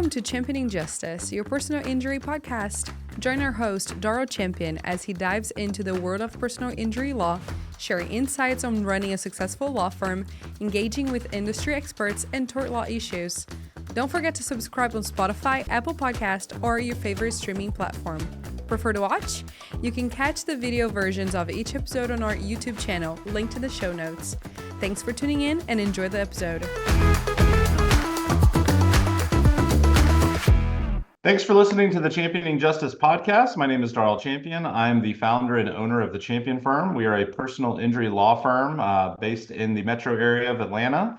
Welcome to Championing Justice, your personal injury podcast. Join our host, Darl Champion, as he dives into the world of personal injury law, sharing insights on running a successful law firm, engaging with industry experts, and tort law issues. Don't forget to subscribe on Spotify, Apple Podcast, or your favorite streaming platform. Prefer to watch? You can catch the video versions of each episode on our YouTube channel, linked in the show notes. Thanks for tuning in and enjoy the episode. Thanks for listening to the Championing Justice podcast. My name is Darl Champion. I'm the founder and owner of the Champion Firm. We are a personal injury law firm based in the metro area of Atlanta.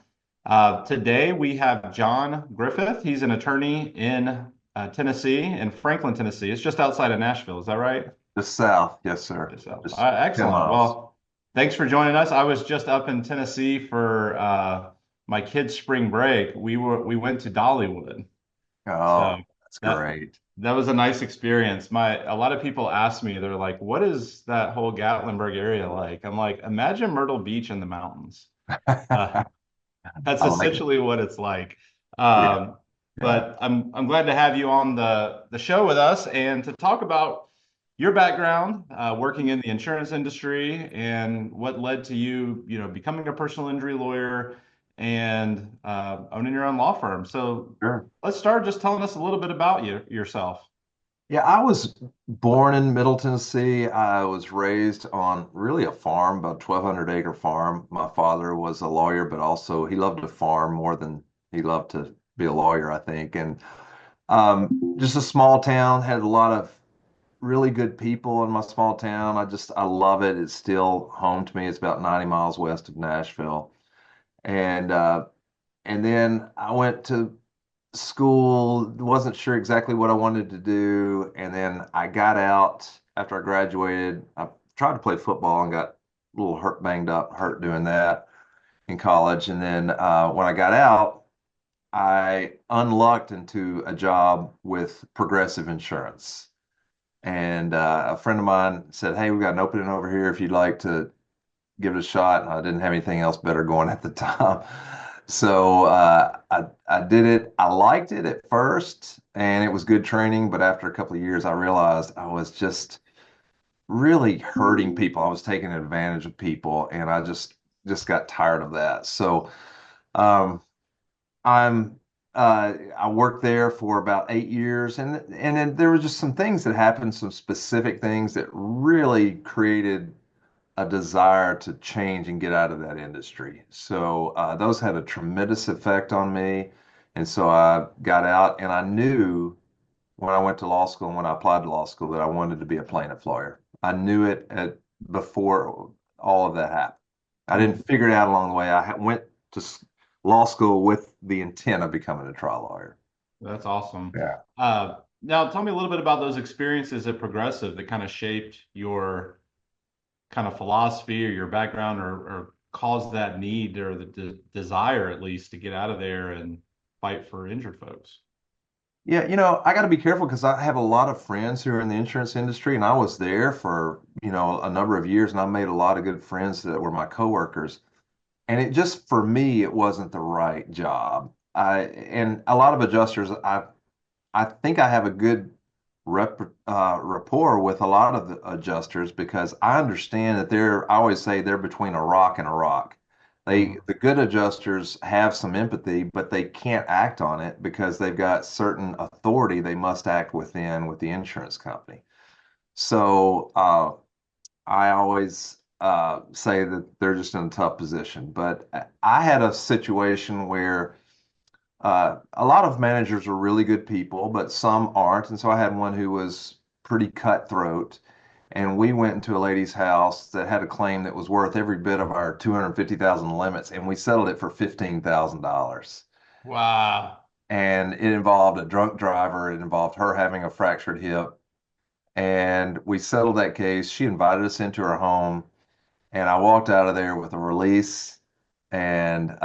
Today we have John Griffith. He's an attorney in Tennessee, in Franklin, Tennessee. It's just outside of Nashville. Is that right? Just south. Yes, sir. Just south. Excellent. Well, thanks for joining us. I was just up in Tennessee for my kids' spring break. We went to Dollywood. Oh. That's great. That was a nice experience. A lot of people ask me, they're like, what is that whole Gatlinburg area like? I'm like, imagine Myrtle Beach in the mountains. That's essentially what it's like. But I'm glad to have you on the show with us and to talk about your background, working in the insurance industry and what led to you, becoming a personal injury lawyer and owning your own law firm. So sure. Let's start just telling us a little bit about yourself. Yeah, I was born in Middle Tennessee. I was raised on really a farm, about a 1,200-acre farm. My father was a lawyer, but also he loved to farm more than he loved to be a lawyer, I think. And just a small town, had a lot of really good people in my small town. I love it. It's still home to me. It's about 90 miles west of Nashville. And then I went to school, wasn't sure exactly what I wanted to do. And then I got out after I graduated. I tried to play football and got a little hurt doing that in college. And then when I got out, I unlucked into a job with Progressive Insurance. And a friend of mine said, hey, we've got an opening over here if you'd like to give it a shot. And I didn't have anything else better going at the time. So I did it. I liked it at first and it was good training. But after a couple of years, I realized I was just really hurting people. I was taking advantage of people and I just got tired of that. So I worked there for about 8 years and then there were just some things that happened, some specific things that really created a desire to change and get out of that industry. So those had a tremendous effect on me. And so I got out and I knew when I went to law school and when I applied to law school that I wanted to be a plaintiff lawyer. I knew it before all of that happened. I didn't figure it out along the way. I went to law school with the intent of becoming a trial lawyer. That's awesome. Yeah. Now tell me a little bit about those experiences at Progressive that kind of shaped your kind of philosophy or your background or caused that need or the desire at least to get out of there and fight for injured folks. Yeah, I got to be careful because I have a lot of friends who are in the insurance industry and I was there for, a number of years and I made a lot of good friends that were my coworkers. And it just, for me, it wasn't the right job. And a lot of adjusters, I think I have a good rapport with a lot of the adjusters because I understand that I always say they're between a rock and a rock. The good adjusters have some empathy, but they can't act on it because they've got certain authority they must act within with the insurance company. So I always say that they're just in a tough position. But I had a situation where a lot of managers are really good people, but some aren't. And so I had one who was pretty cutthroat. And we went into a lady's house that had a claim that was worth every bit of our $250,000 limits. And we settled it for $15,000. Wow. And it involved a drunk driver. It involved her having a fractured hip. And we settled that case. She invited us into her home. And I walked out of there with a release and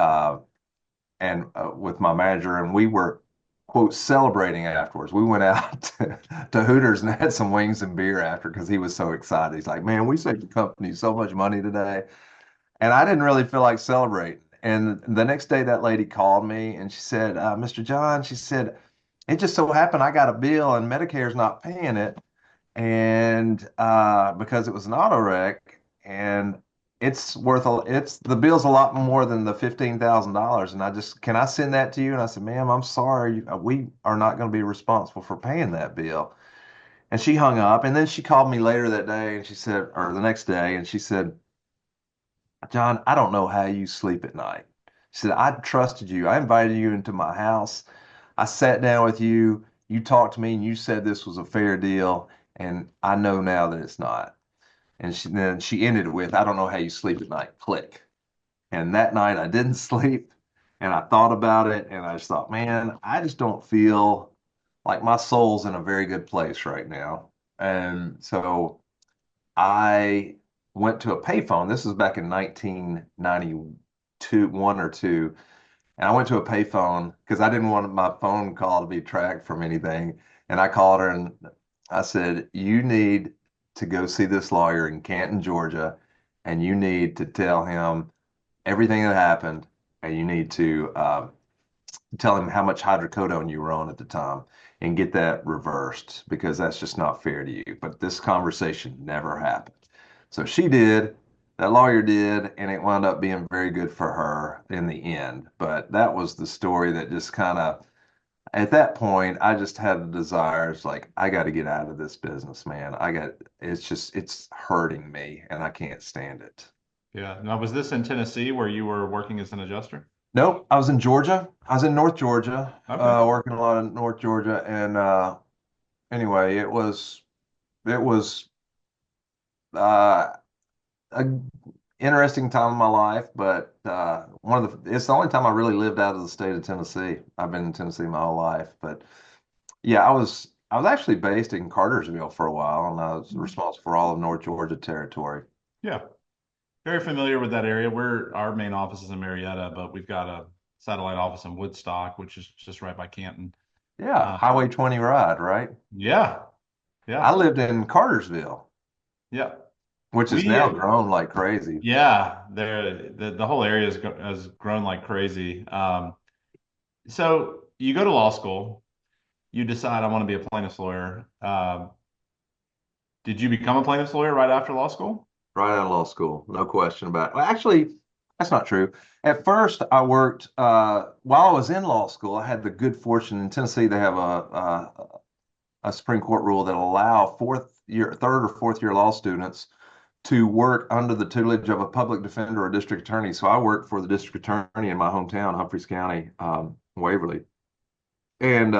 with my manager, and we were, quote, celebrating afterwards. We went out to Hooters and had some wings and beer after because he was so excited. He's like, man, we saved the company so much money today. And I didn't really feel like celebrating. And the next day that lady called me and she said, Mr. John, she said, it just so happened I got a bill and Medicare's not paying it, and because it was an auto wreck, and it's the bill's a lot more than the $15,000, and I just, can I send that to you? And I said, ma'am, I'm sorry, we are not going to be responsible for paying that bill. And she hung up, and then she called me later that day, and she said, or the next day, and she said, John, I don't know how you sleep at night. She said, I trusted you. I invited you into my house. I sat down with you. You talked to me and you said this was a fair deal. And I know now that it's not. And then she ended it with, I don't know how you sleep at night. Click. And that night I didn't sleep and I thought about it and I just thought, man, I just don't feel like my soul's in a very good place right now. And so I went to a payphone. This was back in 1992, one or two. And I went to a payphone because I didn't want my phone call to be tracked from anything. And I called her and I said, you need to go see this lawyer in Canton, Georgia, and you need to tell him everything that happened, and you need to tell him how much hydrocodone you were on at the time and get that reversed because that's just not fair to you. But this conversation never happened. So she did, that lawyer did, and it wound up being very good for her in the end. But that was the story that just kind of, at that point, I just had the desires like, I got to get out of this business, man. It's hurting me and I can't stand it. Yeah. Now, was this in Tennessee where you were working as an adjuster? Nope, I was in Georgia. I was in North Georgia, Okay. working a lot in North Georgia, and anyway, it was uh, a interesting time in my life, but it's the only time I really lived out of the state of Tennessee. I've been in Tennessee my whole life, but yeah, I was actually based in Cartersville for a while, and I was responsible for all of North Georgia territory. Yeah. Very familiar with that area. Our main office is in Marietta, but we've got a satellite office in Woodstock, which is just right by Canton. Yeah, Highway 20 ride, right? Yeah. I Yeah. lived in Cartersville, Yeah. which has We now grown like crazy. Yeah, the whole area has grown like crazy. So you go to law school, you decide I want to be a plaintiff's lawyer. Did you become a plaintiff's lawyer right after law school? Right out of law school, no question about it. Well, actually, that's not true. At first, I worked while I was in law school. I had the good fortune in Tennessee. They have a Supreme Court rule that allow third or fourth year law students to work under the tutelage of a public defender or district attorney. So I worked for the district attorney in my hometown, Humphreys County, Waverly, and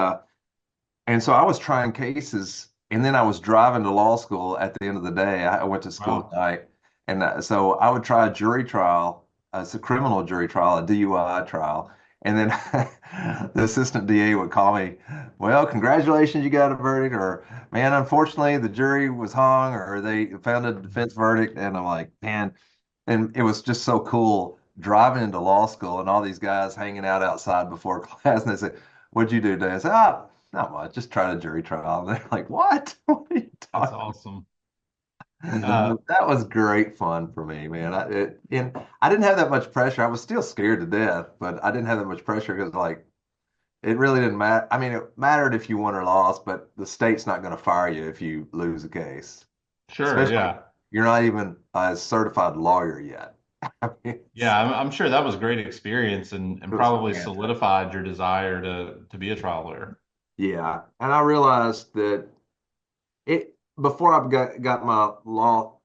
so I was trying cases, and then I was driving to law school at the end of the day. I went to school at Wow, night, and so I would try a jury trial. It's a criminal jury trial, a DUI trial, and then the assistant DA would call me. Well, congratulations, you got a verdict, or man, unfortunately, the jury was hung, or they found a defense verdict, and I'm like, man, and it was just so cool driving into law school and all these guys hanging out outside before class. And they say, what'd you do today? I said, not much, just tried a jury trial. And they're like, what? What are you that's talking awesome. Uh, about? That was great fun for me, man. And I didn't have that much pressure. I was still scared to death, but I didn't have that much pressure because, like, it really didn't matter. I mean, it mattered if you won or lost, but the state's not going to fire you if you lose a case, sure, especially yeah. you're not even a certified lawyer yet. I mean, Yeah, I'm sure that was a great experience and it was probably fantastic. solidified your desire to be a trial lawyer. Yeah, and I realized that it before I got my law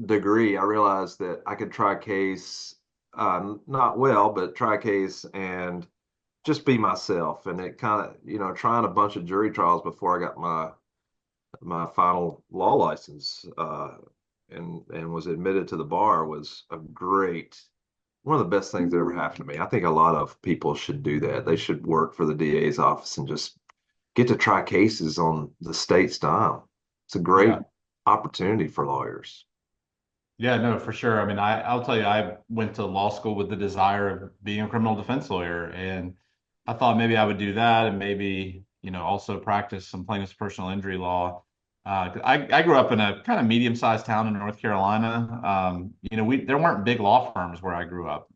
degree, I realized that I could try a case, not well, but try a case and just be myself. And it kind of, trying a bunch of jury trials before I got my final law license, and was admitted to the bar was a great one of the best things that ever happened to me. I think a lot of people should do that. They should work for the DA's office and just get to try cases on the state's dime. It's a great Yeah. opportunity for lawyers. Yeah, no, for sure. I mean, I'll tell you, I went to law school with the desire of being a criminal defense lawyer, and I thought maybe I would do that, and maybe also practice some plaintiff's personal injury law. I grew up in a kind of medium-sized town in North Carolina. We there weren't big law firms where I grew up.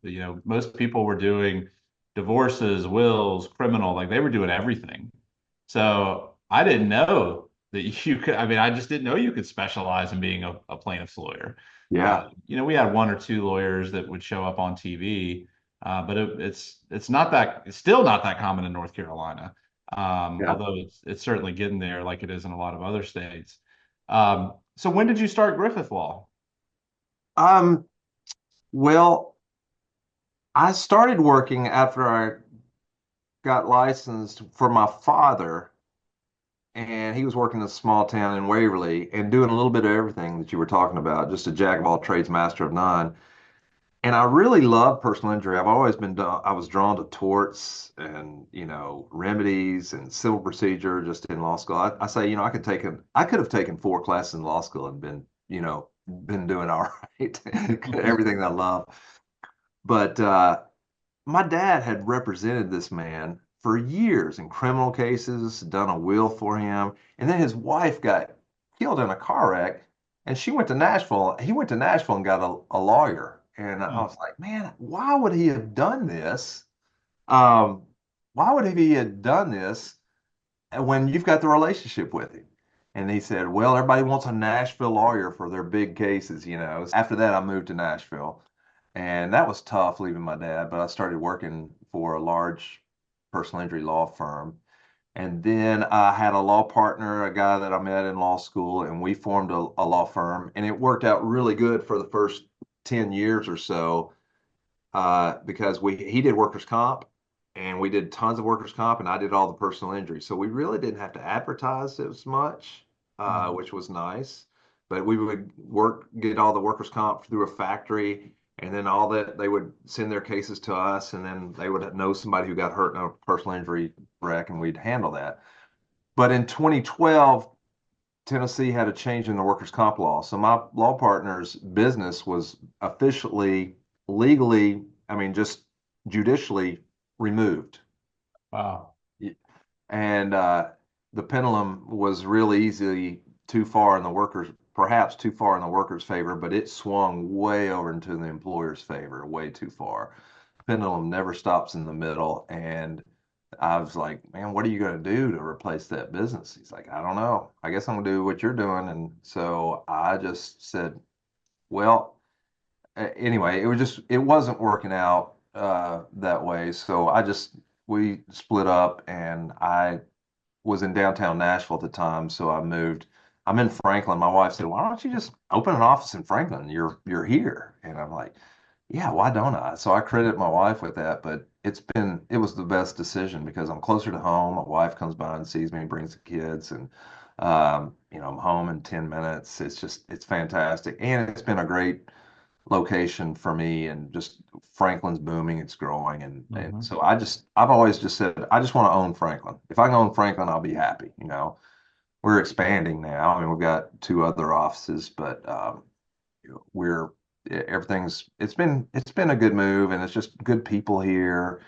Most people were doing divorces, wills, criminal, like they were doing everything. So I didn't know that you could, I mean, I just didn't know you could specialize in being a plaintiff's lawyer. Yeah. We had one or two lawyers that would show up on TV, but it's not that, it's still not that common in North Carolina. Yeah. Although it's certainly getting there like it is in a lot of other states. So when did you start Griffith Law? Um, well, I started working after I got licensed for my father, and he was working in a small town in Waverly and doing a little bit of everything that you were talking about, just a jack of all trades, master of none. And I really love personal injury. I was drawn to torts and, remedies and civil procedure just in law school. I say, I could have taken 4 classes in law school and been doing all right, everything that I love. But my dad had represented this man for years in criminal cases, done a will for him, and then his wife got killed in a car wreck, and she went to Nashville. He went to Nashville and got a lawyer, and I Hmm. was like, man, why would he have done this? Um, why would he have done this when you've got the relationship with him? And he said, well, everybody wants a Nashville lawyer for their big cases. After that, I moved to Nashville. And that was tough leaving my dad, but I started working for a large personal injury law firm. And then I had a law partner, a guy that I met in law school, and we formed a law firm. And it worked out really good for the first 10 years or so because he did workers' comp and we did tons of workers' comp and I did all the personal injury. So we really didn't have to advertise as much, Mhm. which was nice. But we would get all the workers' comp through a factory, and then all that they would send their cases to us, and then they would know somebody who got hurt in a personal injury wreck, and we'd handle that. But in 2012, Tennessee had a change in the workers' comp law. So my law partner's business was officially, legally, I mean, just judicially removed. Wow. And the pendulum was really easily too far in the workers, perhaps too far in the workers' favor, but it swung way over into the employer's favor, way too far. Pendulum never stops in the middle. And I was like, man, what are you going to do to replace that business? He's like, I don't know. I guess I'm going to do what you're doing. And so I just said, well, anyway, it wasn't working out that way. So we split up and I was in downtown Nashville at the time. So I moved. I'm in Franklin. My wife said, why don't you just open an office in Franklin? You're here. And I'm like, yeah, why don't I? So I credit my wife with that, but it was the best decision because I'm closer to home. My wife comes by and sees me, brings the kids, and I'm home in 10 minutes. It's fantastic. And it's been a great location for me, and just Franklin's booming, it's growing. And Hmm. so I've always just said, I just want to own Franklin. If I can own Franklin, I'll be happy. We're expanding now. I mean, we've got 2 other offices, but we're everything's it's been a good move, and it's just good people here.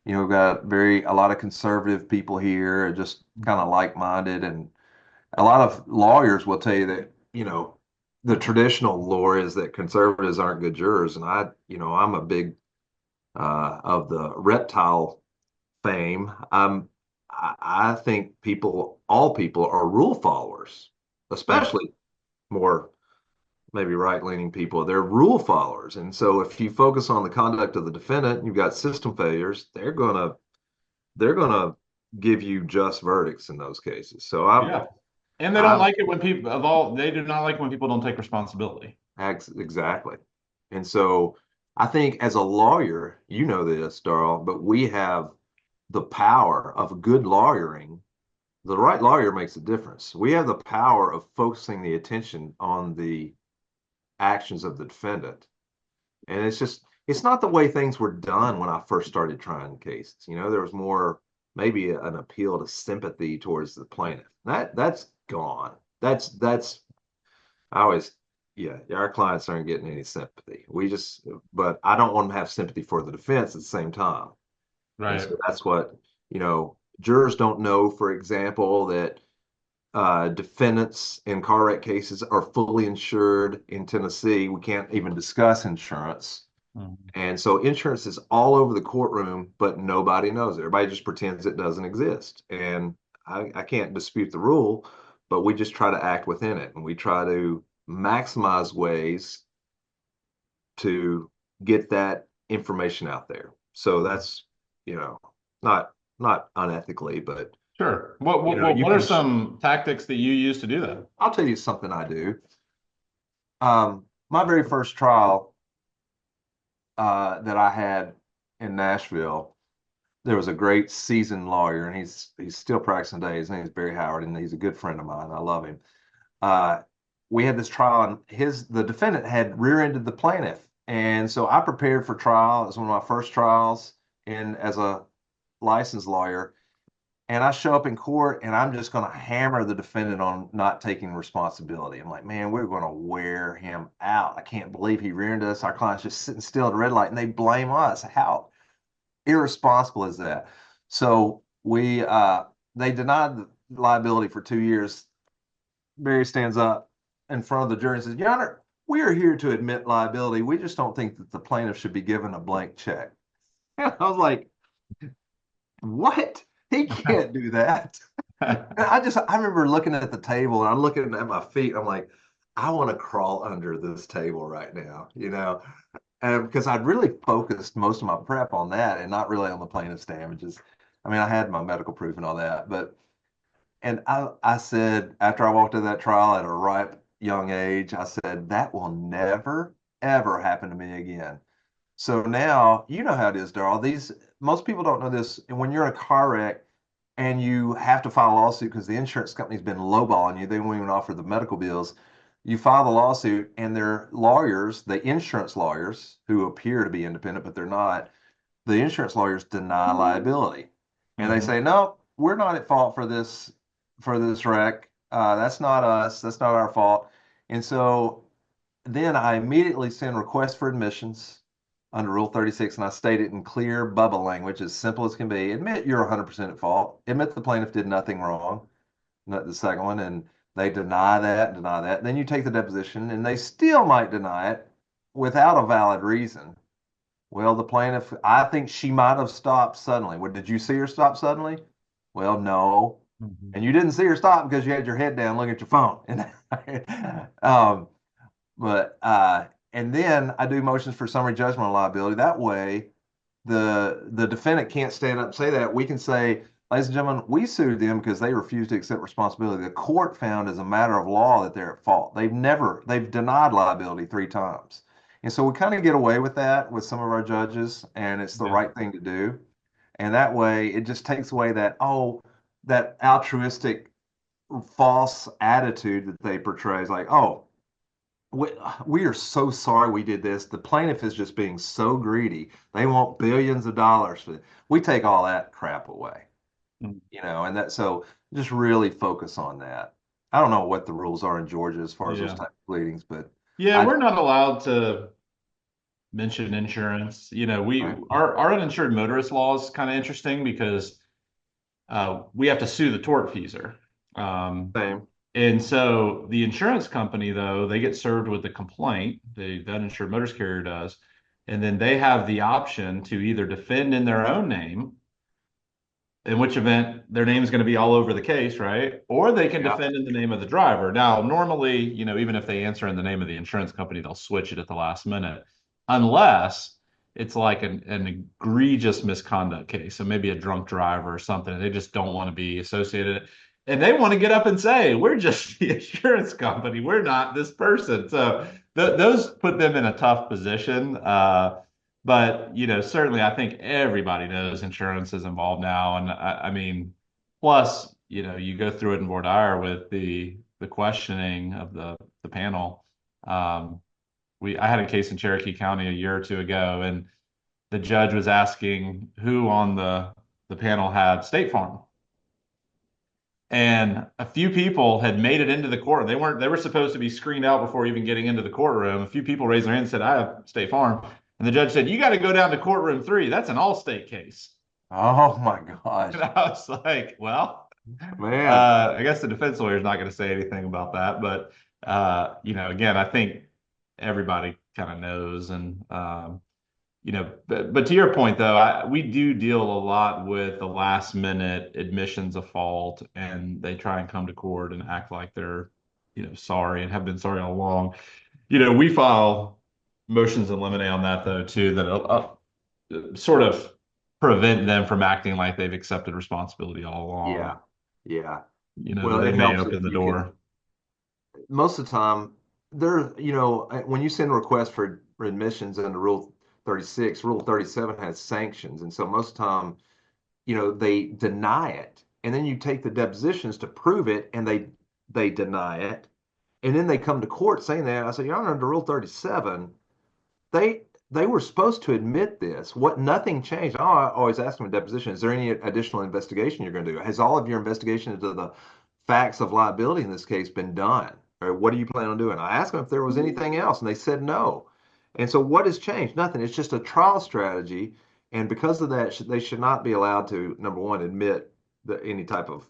We've got a lot of conservative people here, just kind of like-minded, and a lot of lawyers will tell you that the traditional lore is that conservatives aren't good jurors, and I'm a big of the reptile fame. I think all people are rule followers, Right. especially more maybe right-leaning people. They're rule followers. And so if you focus on the conduct of the defendant, you've got system failures, they're gonna give you just verdicts in those cases. So Yeah. And they don't I'm like it when they do not like when people don't take responsibility. exactly. And so I think as a lawyer, you know this, Darl, but we have the power of good lawyering. The right lawyer makes a difference. We have the power of focusing the attention on the actions of the defendant. And it's not the way things were done when I first started trying cases. There was more maybe an appeal to sympathy towards the plaintiff. That's gone. That's I always yeah, our clients aren't getting any sympathy. But I don't want them to have sympathy for the defense at the same time. And Right. so that's what, jurors don't know, for example, that defendants in car wreck cases are fully insured in Tennessee. We can't even discuss insurance Mhm. And so insurance is all over the courtroom, but nobody knows it. Everybody just pretends it doesn't exist. And I can't dispute the rule, but we just try to act within it. And we try to maximize ways to get that information out there. So that's, you know, not not unethically, but Sure. What you what know, what you what are can some tactics that you use to do that? I'll tell you something I do. My very first trial that I had in Nashville, there was a great seasoned lawyer, and he's still practicing today. His name is Barry Howard, and he's a good friend of mine. I love him. Uh, we had this trial, and the defendant had rear-ended the plaintiff, and so I prepared for trial. It was one of my first trials, and as a licensed lawyer, and I show up in court, and I'm just going to hammer the defendant on not taking responsibility. I'm like, man, we're going to wear him out. I can't believe he rear-ended us. Our client's just sitting still at a red light, and they blame us. How irresponsible is that? So they denied the liability for 2 years. Barry stands up in front of the jury and says, Your Honor, we are here to admit liability. We just don't think that the plaintiff should be given a blank check. And I was like, what? He can't do that. And I remember looking at the table and I'm looking at my feet. I'm like, I want to crawl under this table right now, and because I'd really focused most of my prep on that and not really on the plaintiff's damages. I mean, I had my medical proof and all that, but and I said after I walked into that trial at a ripe young age, I said that will never ever happen to me again. So now you know how it is, Darl. These most people don't know this. And when you're in a car wreck and you have to file a lawsuit because the insurance company's been lowballing you, they won't even offer the medical bills. You file the lawsuit, and their lawyers, the insurance lawyers, who appear to be independent but they're not, the insurance lawyers deny liability, and they Mhm. say, no, we're not at fault for this wreck. That's not us. That's not our fault. And so then I immediately send requests for admissions under Rule 36, and I state it in clear bubble language, as simple as can be. Admit you're 100% at fault. Admit the plaintiff did nothing wrong. Not the second one, and they deny that, deny that. Then you take the deposition, and they still might deny it without a valid reason. Well, the plaintiff, I think she might have stopped suddenly. Well, did you see her stop suddenly? Well, no. Mhm. And you didn't see her stop because you had your head down looking at your phone. And and then I do motions for summary judgment on liability. That way, the defendant can't stand up and say that. We can say, ladies and gentlemen, we sued them because they refused to accept responsibility. The court found as a matter of law that they're at fault. They've denied liability 3 times. And so we kind of get away with that with some of our judges, and it's the Yeah. right thing to do. And that way it just takes away that altruistic false attitude that they portray is like, oh, we, we are so sorry we did this. The plaintiff is just being so greedy. They want billions of dollars for it. We take all that crap away, Mhm. and that so just really focus on that. I don't know what the rules are in Georgia as far as those Yeah. type of pleadings, but Yeah, I we're not allowed to mention insurance. right, Our uninsured motorist law is kind of interesting because we have to sue the tortfeasor. Um, same. and so the insurance company, though, they get served with the complaint, the uninsured motorist carrier does, and then they have the option to either defend in their own name, in which event their name is going to be all over the case, right? Or they can Yeah. defend in the name of the driver. Now, normally, even if they answer in the name of the insurance company, they'll switch it at the last minute, unless it's like an egregious misconduct case. So maybe a drunk driver or something, and they just don't want to be associated. And they want to get up and say, we're just the insurance company. We're not this person. So those put them in a tough position. But certainly, I think everybody knows insurance is involved now, and I mean, plus, you go through it in voir dire with the questioning of the panel. Um, I had a case in Cherokee County a year or two ago, and the judge was asking who on the panel had State Farm, and a few people had made it into the court. They were supposed to be screened out before even getting into the courtroom. A few people raised their hand and said, I have State Farm. And the judge said, you got to go down to courtroom 3. That's an all-state case. Oh my And gosh, I was like, well, man. I guess the defense lawyer is not going to say anything about that. But, again, I think everybody kind of knows. And but to your point though, we do deal a lot with the last minute admissions of fault, and they try and come to court and act like they're, sorry and have been sorry all along. We file motions in limine on that though too, that sort of prevent them from acting like they've accepted responsibility all along. Yeah. Yeah. That Well, they it may helps if open the you can. door. Most of the time, when you send requests for admissions under Rule 36, Rule 37 has sanctions. And so most of the time, they deny it. And then you take the depositions to prove it, and they deny it. And then they come to court saying that. I said, Your Honor, under Rule 37, they they were supposed to admit this. Nothing changed. Oh, I always ask them in deposition, is there any additional investigation you're going to do? Has all of your investigation into the facts of liability in this case been done? Or what do you plan on doing? I asked them if there was anything else, and they said no. And so what has changed? Nothing. It's just a trial strategy. And because of that, they should not be allowed to, number one, admit any type of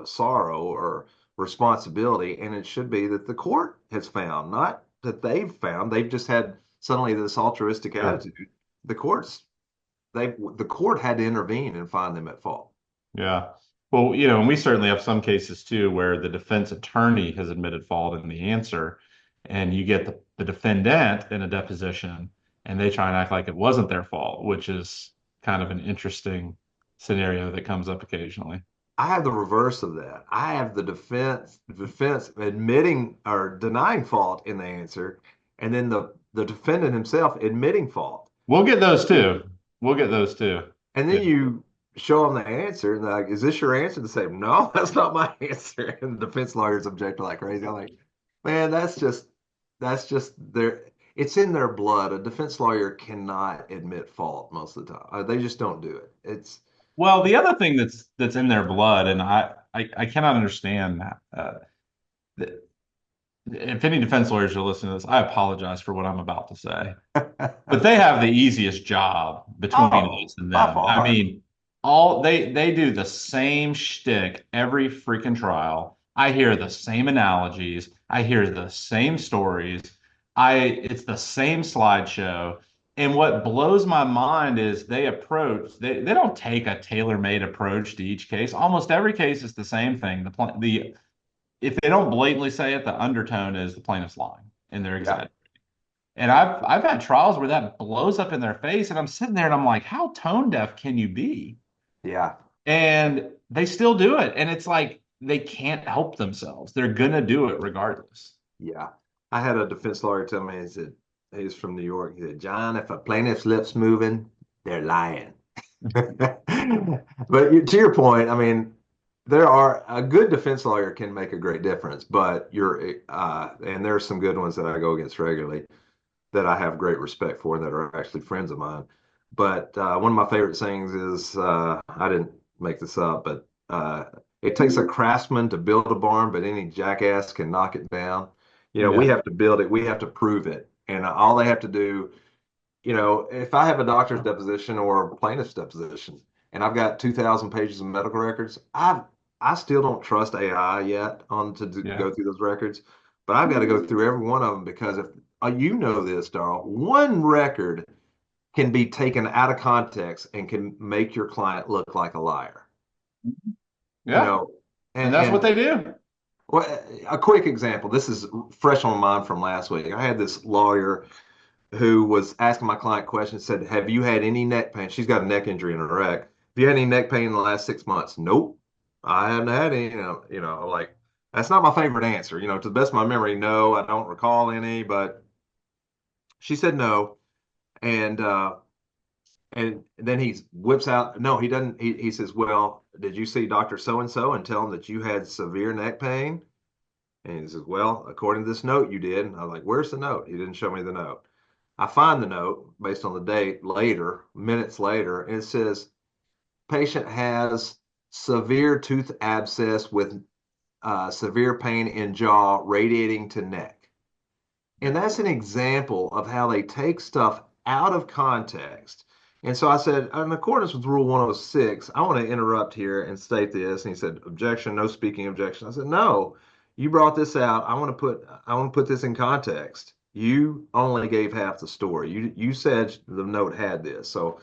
sorrow or responsibility. And it should be that the court has found, not that they've found. They've just had suddenly this altruistic Sure. attitude. The courts, the court had to intervene and find them at fault. Yeah. Well, and we certainly have some cases too where the defense attorney has admitted fault in the answer, and you get the defendant in a deposition and they try and act like it wasn't their fault, which is kind of an interesting scenario that comes up occasionally. I have the reverse of that. I have the defense admitting or denying fault in the answer, and then the defendant himself admitting fault. We'll get those too. We'll get those too. And Yeah. then you show them the answer, and they're like, "Is this your answer?" To say, "No, that's not my answer." And the defense lawyers object like crazy. I'm like, "Man, that's just their. It's in their blood. A defense lawyer cannot admit fault most of the time. They just don't do it. It's Well, the other thing that's in their blood, and I cannot understand that. That if any defense lawyers are listening to this, I apologize for what I'm about to say. But they have the easiest job between oh, us and by them. I far, mean, all they do the same shtick every freaking trial. I hear the same analogies. I hear the same stories. It's the same slideshow. And what blows my mind is they don't take a tailor-made approach to each case. Almost every case is the same thing. The if they don't blatantly say it, the undertone is the plaintiff's lying and they're yeah, exaggerating. And I've had trials where that blows up in their face, and I'm sitting there and I'm like, how tone deaf can you be? yeah. And they still do it. And it's like they can't help themselves. They're gonna do it regardless. Yeah. I had a defense lawyer tell me, he said, he's from New York. He said, John, if a plaintiff's lips moving, they're lying. But to your point, I mean, a good defense lawyer can make a great difference, but and there's some good ones that I go against regularly that I have great respect for and that are actually friends of mine. But one of my favorite sayings is, I didn't make this up, but it takes a craftsman to build a barn, but any jackass can knock it down. We Yeah. have to build it, we have to prove it. And all they have to do, if I have a doctor's deposition or a plaintiff's deposition and I've got 2,000 pages of medical records, I still don't trust AI yet Yeah. go through those records, but I've got to go through every one of them because if you know this, Darl, one record can be taken out of context and can make your client look like a liar. You Yeah. know, And and that's what and they do. well, a quick example. This is fresh on my mind from last week. I had this lawyer who was asking my client questions. Said, "Have you had any neck pain?" She's got a neck injury in a wreck. "Have you had any neck pain in the last 6 months?" "Nope, I haven't had any." Like that's not my favorite answer. To the best of my memory, no, I don't recall any. But she said no, and then he whips out. No, he doesn't. He says, "Well, did you see Doctor So and So and tell him that you had severe neck pain?" And he says, "Well, according to this note, you did." And I was like, "Where's the note?" He didn't show me the note. I find the note based on the date later, minutes later, and it says, "Patient has severe tooth abscess with severe pain in jaw radiating to neck." And that's an example of how they take stuff out of context. And so I said, in accordance with Rule 106, I want to interrupt here and state this. And he said, "Objection, no speaking objection." I said, "No, you brought this out. I want to put this in context. you only gave half the story. You said the note had this. So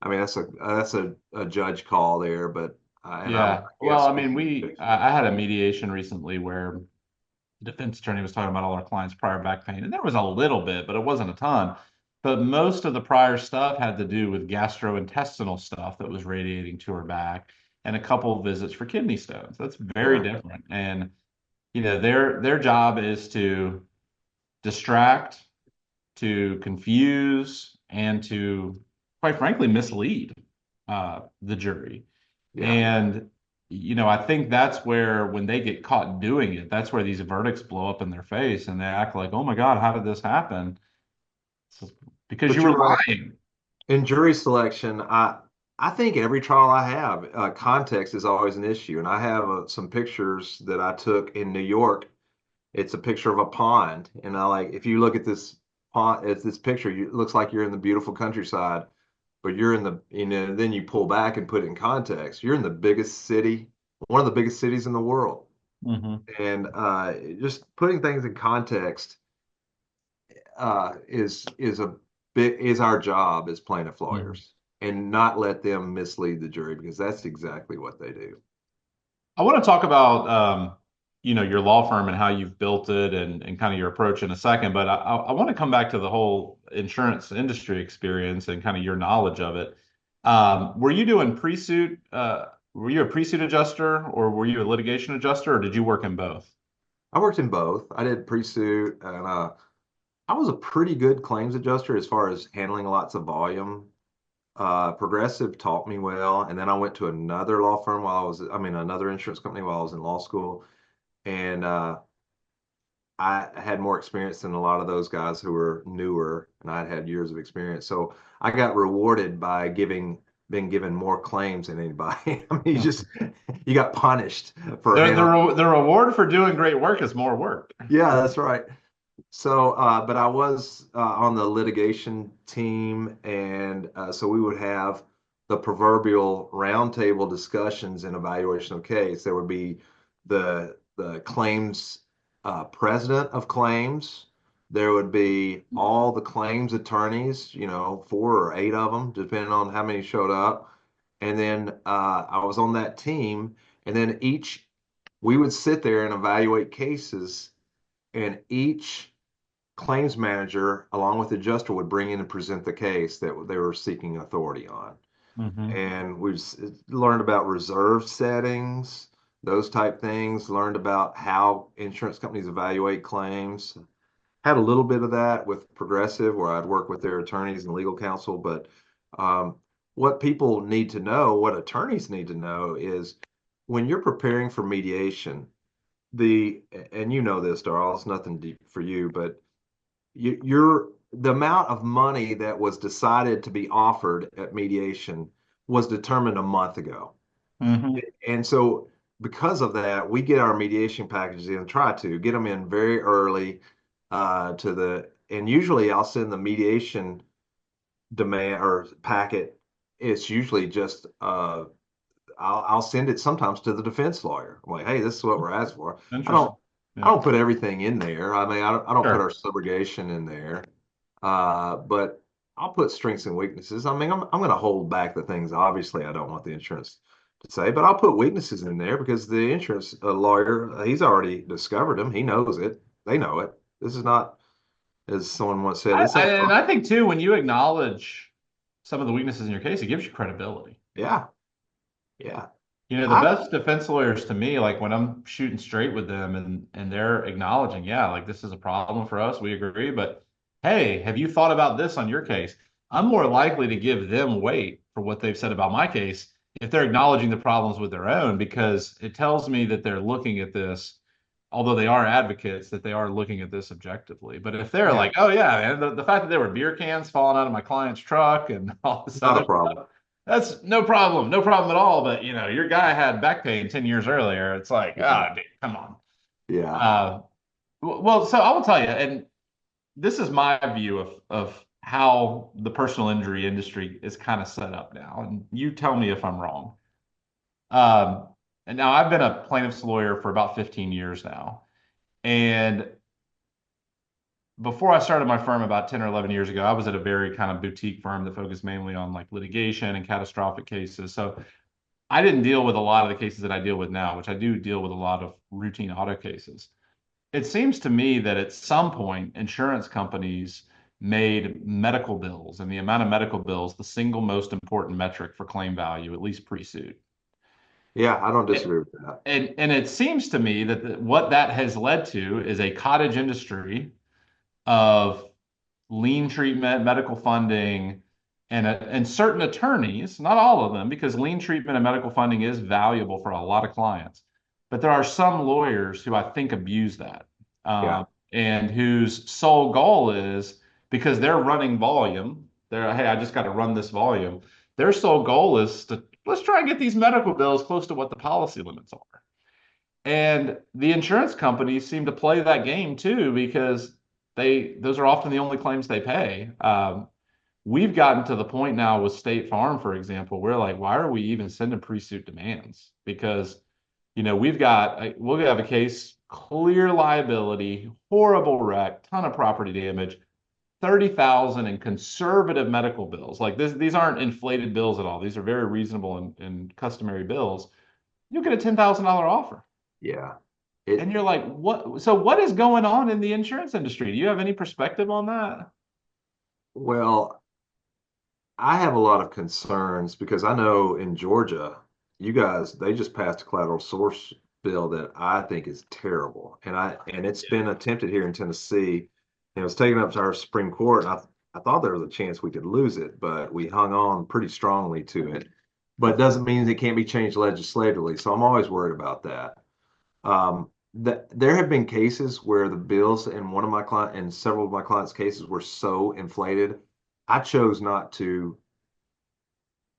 I mean that's a judge call there, but and I'm Yeah. Well, yes. I mean, I had a mediation recently where the defense attorney was talking about all our clients' prior back pain, and there was a little bit, but it wasn't a ton. But most of the prior stuff had to do with gastrointestinal stuff that was radiating to her back, and a couple of visits for kidney stones. That's very Yeah. different. And their job is to distract, to confuse, and to, quite frankly, mislead the jury. Yeah. And I think that's where when they get caught doing it, that's where these verdicts blow up in their face and they act like, "Oh my God, how did this happen?" It's because you But were you're right. lying. In jury selection, I think every trial I have, context is always an issue. And I have some pictures that I took in New York. It's a picture of a pond, and I like if you look at this pond, it's this picture. It looks like you're in the beautiful countryside, but you're in the then you pull back and put it in context. You're in the biggest city, one of the biggest cities in the world, Hmm. and just putting things in context is a bit is our job as plaintiff Hmm. lawyers, and not let them mislead the jury because that's exactly what they do. I want to talk about your law firm and how you've built it and kind of your approach in a second, but I want to come back to the whole insurance industry experience and kind of your knowledge of it. Were you doing pre-suit? Were you a pre-suit adjuster or were you a litigation adjuster, or did you work in both? I worked in both. I did pre-suit, and I was a pretty good claims adjuster as far as handling lots of volume. Progressive taught me well, and then I went to another law firm I mean, another insurance company while I was in law school, and I had more experience than a lot of those guys who were newer, and I'd had years of experience. So I got rewarded by being given more claims than anybody. I mean, you got punished for handling. The reward for doing great work is more work. Yeah, that's right. So, but I was on the litigation team, and so we would have the proverbial roundtable discussions and evaluation of case. There would be the claims president of claims. There would be all the claims attorneys, four or eight of them, depending on how many showed up. And then I was on that team, and then we would sit there and evaluate cases, and each claims manager, along with the adjuster, would bring in and present the case that they were seeking authority on. Hmm. And we learned about reserve settings, those type things, learned about how insurance companies evaluate claims. Had a little bit of that with Progressive, where I'd work with their attorneys and legal counsel. But um, what people need to know, what attorneys need to know, is when you're preparing for mediation, and you know this, Darl, it's nothing deep for you, but the amount of money that was decided to be offered at mediation was determined a month ago. Hmm. And so because of that, we get our mediation packages in, try to get them in very early and usually I'll send the mediation demand or packet. It's usually just I'll send it sometimes to the defense lawyer. I'm like, hey, this is what we're asking for. I don't Interesting. I Yeah. don't put everything in there. I mean, I don't put our Sure. subrogation in there. But I'll put strengths and weaknesses. I mean, I'm going to hold back the things obviously I don't want the insurance to say, but I'll put weaknesses in there because the insurance lawyer, he's already discovered them. He knows it. They know it. This is not, as someone once said, this ain't And fun. I think too, when you acknowledge some of the weaknesses in your case, it gives you credibility. Yeah, yeah. The I best defense lawyers to me, like when I'm shooting straight with them and they're acknowledging, yeah, like this is a problem for us, we agree, but hey, have you thought about this on your case? I'm more likely to give them weight for what they've said about my case if they're acknowledging the problems with their own, because it tells me that they're looking at this, although they are advocates, that they are looking at this objectively. But if they're Yeah, like, oh yeah, man, the fact that there were beer cans falling out of my client's truck and all this not a other problem. stuff, that's no problem, no problem at all. But your guy had back pain 10 years earlier. It's like, Yeah, dude, come on. yeah. Uh, well, so I will tell you, and this is my view of how the personal injury industry is kind of set up now. And you tell me if I'm wrong. Um, and now I've been a plaintiff's lawyer for about 15 years now. And before I started my firm about 10 or 11 years ago, I was at a very kind of boutique firm that focused mainly on like litigation and catastrophic cases. So I didn't deal with a lot of the cases that I deal with now, which I do deal with a lot of routine auto cases. It seems to me that at some point, insurance companies made medical bills and the amount of medical bills the single most important metric for claim value, at least pre-suit. Yeah, I don't disagree with that. And it seems to me that what that has led to is a cottage industry of lien treatment, medical funding, and certain attorneys, not all of them, because lien treatment and medical funding is valuable for a lot of clients. But there are some lawyers who I think abuse that, Yeah. and whose sole goal is because they're running volume. They're, hey, I just got to run this volume. Their sole goal is to let's try and get these medical bills close to what the policy limits are. And the insurance companies seem to play that game too because those are often the only claims they pay. We've gotten to the point now with State Farm, for example, we're like, why are we even sending pre-suit demands? Because, we'll have a case, clear liability, horrible wreck, ton of property damage, 30,000 in conservative medical bills. Like these aren't inflated bills at all. These are very reasonable and customary bills. You'll get a $10,000 offer. Yeah. And It, you're like, what? So what is going on in the insurance industry? Do you have any perspective on that? well, I have a lot of concerns because I know in Georgia, you guys, they just passed a collateral source bill that I think is terrible. And it's been attempted here in Tennessee. And it was taken up to our Supreme Court. And I thought there was a chance we could lose it, but we hung on pretty strongly to it. But it doesn't mean it can't be changed legislatively. So I'm always worried about that. There have been cases where the bills in one of my client and several of my clients' cases were so inflated. I chose not to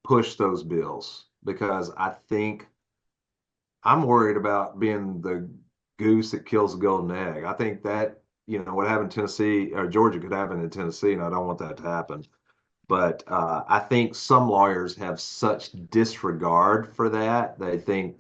push those bills because I think I'm worried about being the goose that kills the golden egg. I think that, what happened in Tennessee or Georgia could happen in Tennessee, and I don't want that to happen. But I think some lawyers have such disregard for that. They think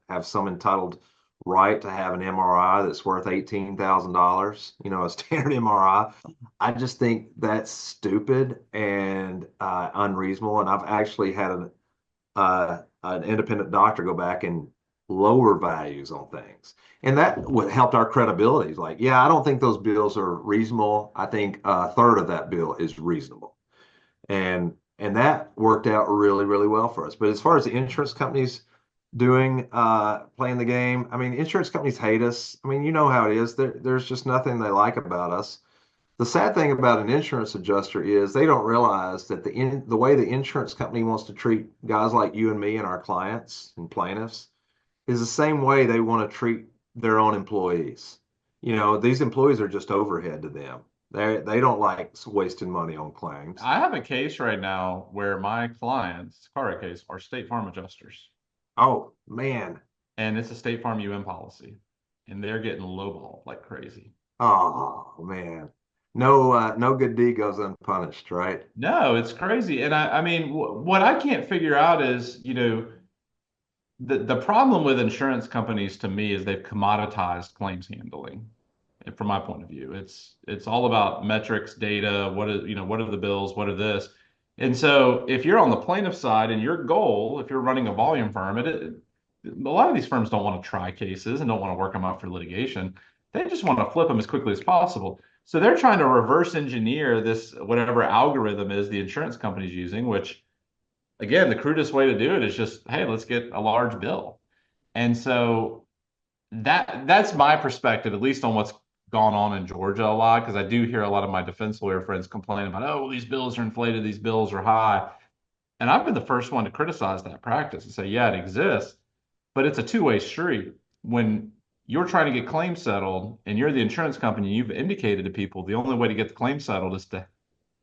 have some entitled right to have an MRI that's worth $18,000, a standard MRI. I just think that's stupid and unreasonable. And I've actually had an independent doctor go back and lower values on things. And that would help our credibility. Like, yeah, I don't think those bills are reasonable. I think a third of that bill is reasonable. And that worked out really, really well for us. But as far as the insurance companies playing the game, I mean, insurance companies hate us. I mean, you know how it is. There's just nothing they like about us. The sad thing about an insurance adjuster is they don't realize that the way the insurance company wants to treat guys like you and me and our clients and plaintiffs is the same way they want to treat their own employees. These employees are just overhead to them. They don't like wasting money on claims. I have a case right now where my clients, car wreck case, are State Farm adjusters, Oh man. and it's a State Farm UM policy, and they're getting lowballed like crazy. Oh man. No good deed goes unpunished, right? No, it's crazy, and I mean, what I can't figure out is, the problem with insurance companies to me is they've commoditized claims handling. And from my point of view, it's all about metrics, data. What are the bills? What are this? And so if you're on the plaintiff side and your goal, if you're running a volume firm, a lot of these firms don't want to try cases and don't want to work them up for litigation. They just want to flip them as quickly as possible. So they're trying to reverse engineer this, whatever algorithm is the insurance company's using, which again, the crudest way to do it is just, hey, let's get a large bill. And so that's my perspective, at least on what's gone on in Georgia a lot, because I do hear a lot of my defense lawyer friends complain about, oh, well, these bills are inflated, these bills are high. And I've been the first one to criticize that practice and say, yeah, it exists, but it's a two-way street. When you're trying to get claims settled and you're the insurance company, you've indicated to people the only way to get the claim settled is to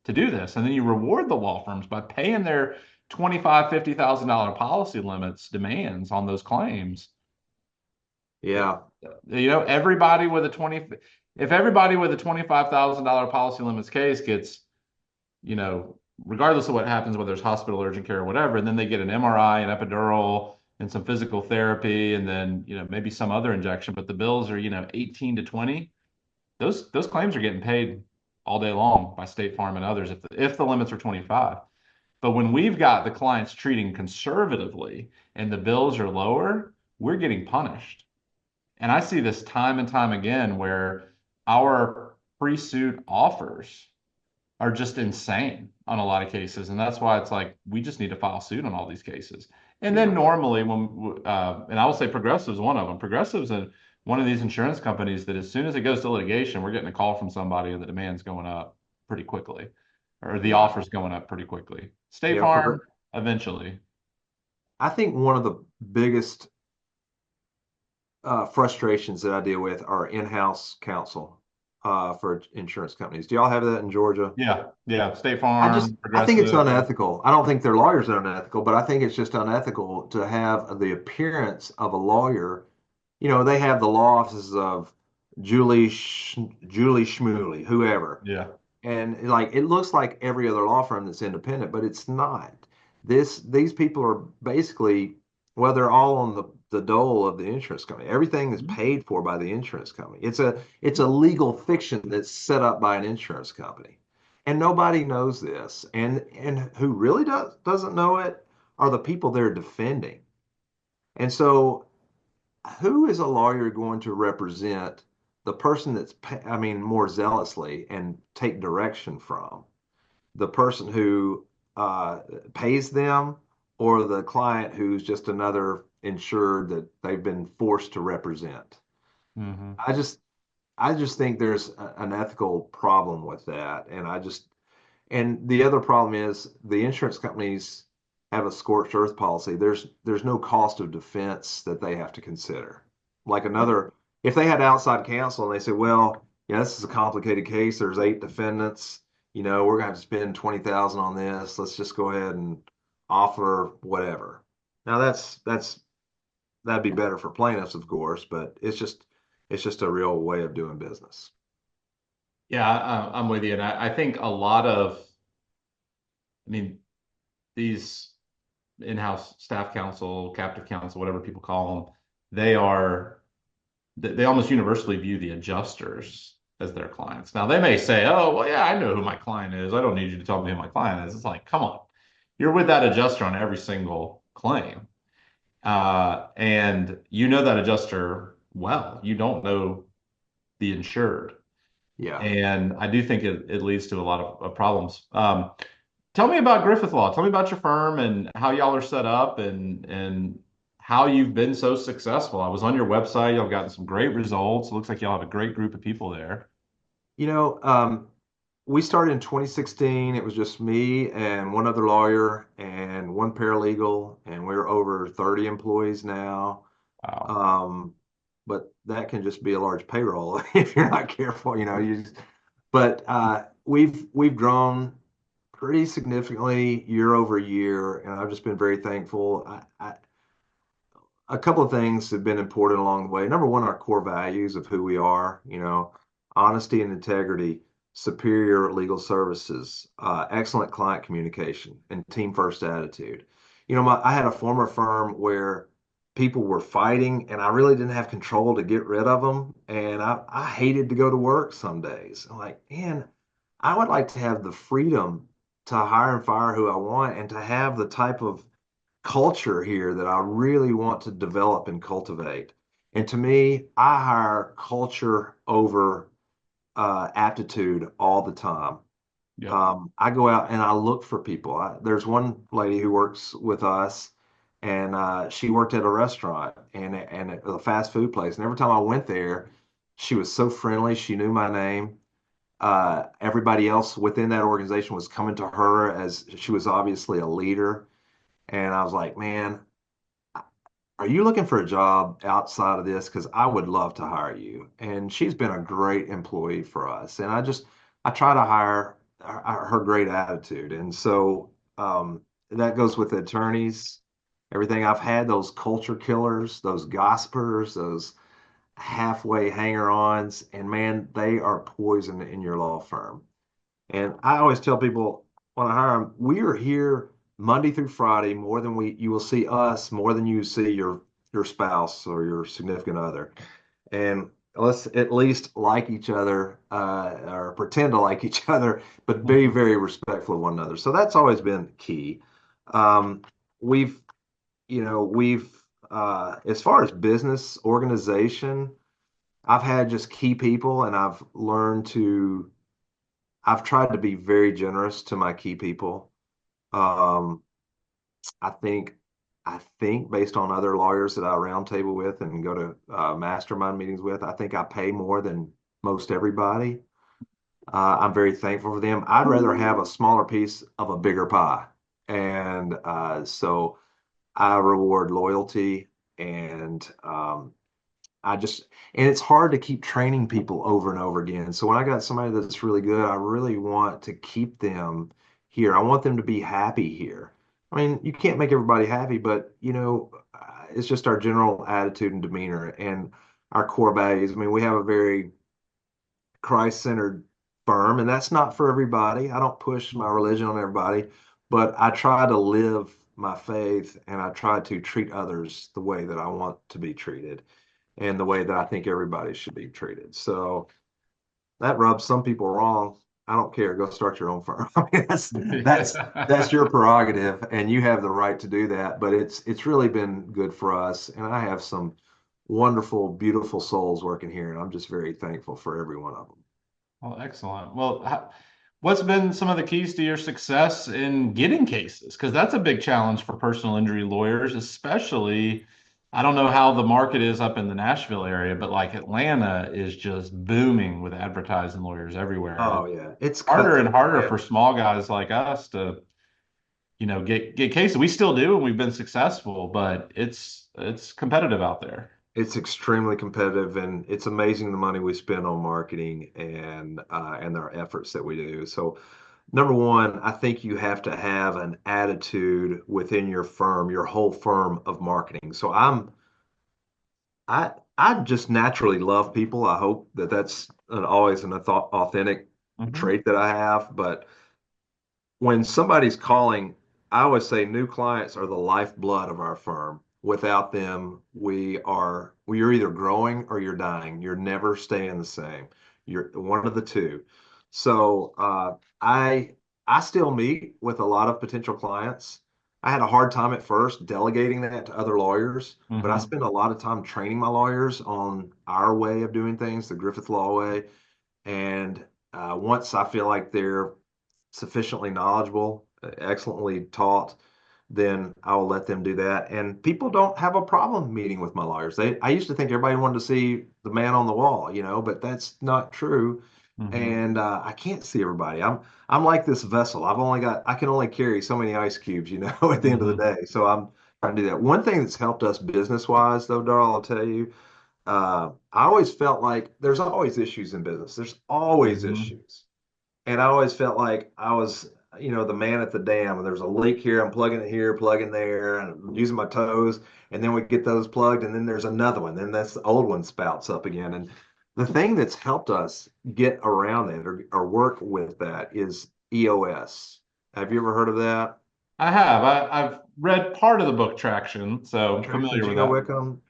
do this. And then you reward the law firms by paying their $25,000, $50,000 policy limits demands on those claims. Yeah. Everybody with if everybody with a $25,000 policy limits case gets, regardless of what happens, whether it's hospital, urgent care, or whatever, and then they get an MRI, an epidural, and some physical therapy, and then, maybe some other injection, but the bills are, 18 to 20, those claims are getting paid all day long by State Farm and others if the limits are 25. But when we've got the clients treating conservatively and the bills are lower, we're getting punished. And I see this time and time again where our pre-suit offers are just insane on a lot of cases. And that's why it's like we just need to file suit on all these cases. And then Yeah. normally and I will say Progressive's one of them. Progressive's one of these insurance companies that as soon as it goes to litigation, we're getting a call from somebody and the demand's going up pretty quickly, or the Yeah. offer's going up pretty quickly. State Yeah. Farm, eventually. I think one of the biggest frustrations that I deal with are in-house counsel for insurance companies. Do y'all have that in Georgia? Yeah, yeah. State I Farm, I think it's Progressive. Yeah. unethical. I don't think their lawyers are unethical, but I think it's just unethical to have the appearance of a lawyer. You know, they have the law offices of Julie Schmooley, whoever. Yeah. And like it looks like every other law firm that's independent, but it's not. These people are basically, well, they're all on the dole of the insurance company. Everything is paid for by the insurance company. It's a legal fiction that's set up by an insurance company. And nobody knows this. And who really doesn't know it are the people they're defending. And so who is a lawyer going to represent the person that's, I mean, more zealously and take direction from? The person who uh, pays them or the client who's just another insured that they've been forced to represent? Hmm. I just, I just think there's an ethical problem with that. And the other problem is the insurance companies have a scorched earth policy. There's no cost of defense that they have to consider. Like another, if they had outside counsel and they said, well, yeah, this is a complicated case. There's 8 defendants. You know, we're gonna have to spend 20,000 on this. Let's just go ahead and offer whatever. Now that'd be better for plaintiffs, of course, but it's just a real way of doing business. Yeah, I'm with you. And I think a lot of, I mean, these in-house staff counsel, captive counsel, whatever people call them, they are, they almost universally view the adjusters as their clients. Now they may say, "Oh, well, yeah, I know who my client is. I don't need you to tell me who my client is." It's like, come on, you're with that adjuster on every single claim, and you know that adjuster well. You don't know the insured, Yeah. and I do think it leads to a lot of problems. Tell me about Griffith Law. Tell me about your firm and how y'all are set up and how you've been so successful. I was on your website. Y'all gotten some great results. It looks like y'all have a great group of people there. You know, we started in 2016. It was just me and one other lawyer and one paralegal, and we're over 30 employees now. Wow. Um, but that can just be a large payroll if you're not careful, you know. But we've grown pretty significantly year over year, and I've just been very thankful. A couple of things have been important along the way. Number one, our core values of who we are, you know, honesty and integrity, superior legal services, excellent client communication, and team first attitude. You know, I had a former firm where people were fighting and I really didn't have control to get rid of them. And I hated to go to work some days. I'm like, man, I would like to have the freedom to hire and fire who I want and to have the type of culture here that I really want to develop and cultivate. And to me, I hire culture over aptitude all the time. Yep. I go out and I look for people. There's one lady who works with us, and she worked at a restaurant and at a fast food place. And every time I went there, she was so friendly. She knew my name. Everybody else within that organization was coming to her as she was obviously a leader. And I was like, man, are you looking for a job outside of this? Because I would love to hire you. And she's been a great employee for us. And I try to hire her great attitude. And so that goes with attorneys, everything. I've had those culture killers, those gossipers, those halfway hanger-ons, and man, they are poison in your law firm. And I always tell people when I hire them, we are here Monday through Friday more than you will see us more than you see your spouse or your significant other. And let's at least like each other, or pretend to like each other, but be Mhm. very respectful of one another. So that's always been key. Um, we've, we've, as far as business organization, I've had just key people, and I've tried to be very generous to my key people. Um, I think, I think based on other lawyers that I roundtable with and go to mastermind meetings with, I think I pay more than most everybody. I'm very thankful for them. I'd rather have a smaller piece of a bigger pie. And so I reward loyalty, and I just, and it's hard to keep training people over and over again. So when I got somebody that's really good, I really want to keep them here. I want them to be happy here. I mean, you can't make everybody happy, but it's just our general attitude and demeanor and our core values. I mean, we have a very Christ-centered firm, and that's not for everybody. I don't push my religion on everybody, but I try to live my faith, and I try to treat others the way that I want to be treated and the way that I think everybody should be treated. So that rubs some people wrong. I don't care. Go start your own firm. I mean, that's your prerogative, and you have the right to do that. But it's really been good for us, and I have some wonderful, beautiful souls working here, and I'm just very thankful for every one of them. Well, excellent. Well, what's been some of the keys to your success in getting cases? Because that's a big challenge for personal injury lawyers, especially. I don't know how the market is up in the Nashville area, but like Atlanta is just booming with advertising lawyers everywhere. Oh It's yeah, it's harder and cutthroat. harder Yeah. for small guys like us to, get cases. We still do, and we've been successful, but it's competitive out there. It's extremely competitive, and it's amazing the money we spend on marketing and our efforts that we do. So, number one, I think you have to have an attitude within your firm, your whole firm of marketing. So I just naturally love people. I hope that that's always an authentic Hmm. trait that I have. But when somebody's calling, I always say new clients are the lifeblood of our firm. Without them, you're either growing or you're dying. You're never staying the same. You're one of the two. So I still meet with a lot of potential clients. I had a hard time at first delegating that to other lawyers, but I Hmm. spend a lot of time training my lawyers on our way of doing things, the Griffith Law way. And once I feel like they're sufficiently knowledgeable, excellently taught, then I will let them do that. And people don't have a problem meeting with my lawyers. I used to think everybody wanted to see the man on the wall, but that's not true. Hmm. And I can't see everybody. I'm like this vessel. I can only carry so many ice cubes, at the end of the Hmm. day. So I'm trying to do that. One thing that's helped us business wise, though, Darl, I'll tell you, I always felt like there's always issues in business. There's always Hmm. issues. And I always felt like I was, the man at the dam. And there's a leak here, I'm plugging it here, plugging there, and I'm using my toes. And then we get those plugged, and then there's another one. Then that's the old one spouts up again. And the thing that's helped us get around that or work with that is EOS. Have you ever heard of that? I have. I've read part of the book Traction, so I'm Traction familiar with Gino that. Wickham.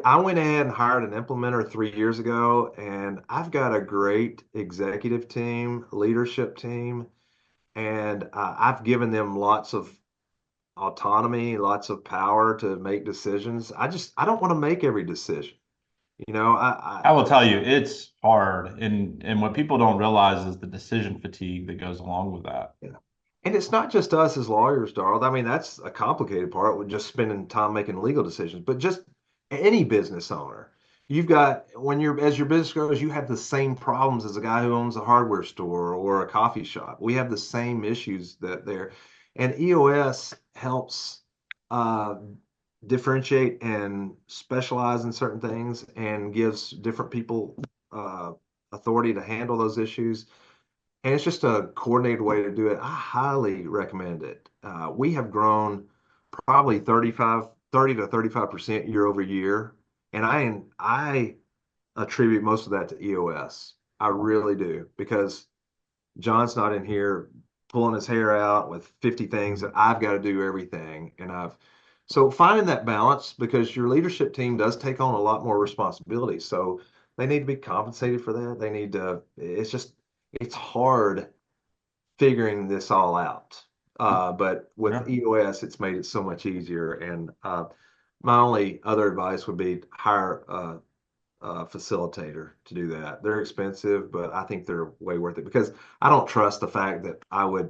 I went ahead and hired an implementer 3 years ago, and I've got a great executive team, leadership team, and I've given them lots of autonomy, lots of power to make decisions. I don't want to make every decision. You know, I will tell you, it's hard, and what people don't realize is the decision fatigue that goes along with that. yeah. And it's not just us as lawyers, Darrell. I mean, that's a complicated part with just spending time making legal decisions, but just any business owner. You've got as your business grows, you have the same problems as a guy who owns a hardware store or a coffee shop. We have the same issues that there, and EOS helps uh, differentiate and specialize in certain things and gives different people uh, authority to handle those issues. And it's just a coordinated way to do it. I highly recommend it. We have grown probably 30 to 35% year over year. And I attribute most of that to EOS. I really do, because John's not in here pulling his hair out with 50 things that I've got to do everything. So finding that balance, because your leadership team does take on a lot more responsibility. So they need to be compensated for that. They need to, it's hard figuring this all out. But with Yeah. EOS, it's made it so much easier. And my only other advice would be hire a facilitator to do that. They're expensive, but I think they're way worth it because I don't trust the fact that